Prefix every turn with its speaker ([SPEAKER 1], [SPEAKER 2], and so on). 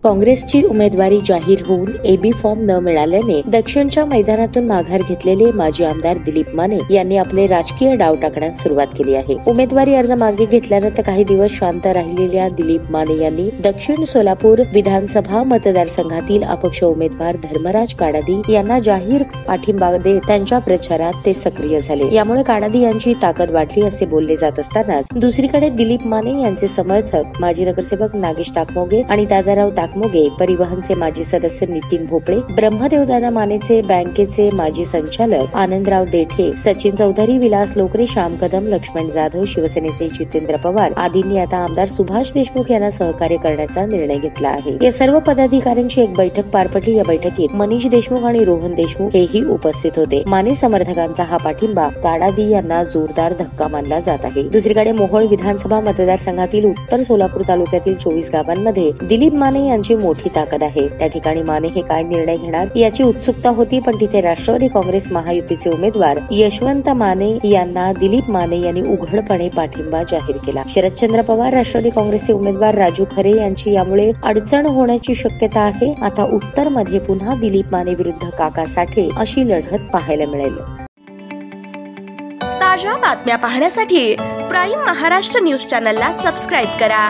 [SPEAKER 1] काँग्रेसची उमेदवारी जाहीर होऊन एबी फॉर्म न मिळाल्याने दक्षिणच्या मैदानातून माघार घेतलेले माजी आमदार दिलीप माने यांनी आपले राजकीय डाव टाकण्यास सुरुवात केली आहे। उमेदवारी अर्ज मागे घेतल्यानंतर काही दिवस शांत राहिलेल्या दिलीप माने यांनी दक्षिण सोलापूर विधानसभा मतदारसंघातील अपक्ष उमेदवार धर्मराज काडादी यांना जाहीर पाठिंबा देत त्यांच्या प्रचारात ते सक्रिय झाले। यामुळे काडादी यांची ताकद वाढली असे बोलले जात असतानाच दुसरीकडे दिलीप माने यांचे समर्थक माजी नगरसेवक नागेश ताकमोगे आणि दादाराव ताकमोगे, परिवहनचे माजी सदस्य नितीन भोपळे, ब्रह्मदेवदादा मानेचे बँकेचे माजी संचालक आनंदराव देठे, सचिन चौधरी, विलास लोकरे, श्याम कदम, लक्ष्मण जाधव, शिवसेनेचे जितेंद्र पवार आदींनी आता आमदार सुभाष देशमुख यांना सहकार्य करण्याचा निर्णय घेतला आहे। या सर्व पदाधिकाऱ्यांची एक बैठक पार पडली। या बैठकीत मनीष देशमुख आणि रोहन देशमुख हेही उपस्थित होते। माने समर्थकांचा हा पाठिंबा काडादी यांना जोरदार धक्का मानला जात आहे। दुसरीकडे मोहोळ विधानसभा मतदारसंघातील उत्तर सोलापूर तालुक्यातील 24 गावांमध्ये दिलीप माने यांची मोठी ताकद आहे। त्या ठिकाणी माने हे काय निर्णय घेणार याची उत्सुकता होती, पण तिथे राष्ट्रवादी काँग्रेस महायुतीचे उमेदवार यशवंत माने यांना दिलीप माने यांनी उघडपणे पाठिंबा जाहीर केला। शरदचंद्र पवार, राष्ट्रवादी काँग्रेसचे उमेदवार राजू खरे यांची यामुळे अडचण होण्याची शक्यता आहे। आता उत्तर मध्ये पुन्हा दिलीप माने विरुद्ध काका साठे अशी लढत पाहायला मिळेल।
[SPEAKER 2] ताज्या बातम्या पाहण्यासाठी प्राईम महाराष्ट्र न्यूज चॅनलला सबस्क्राईब करा।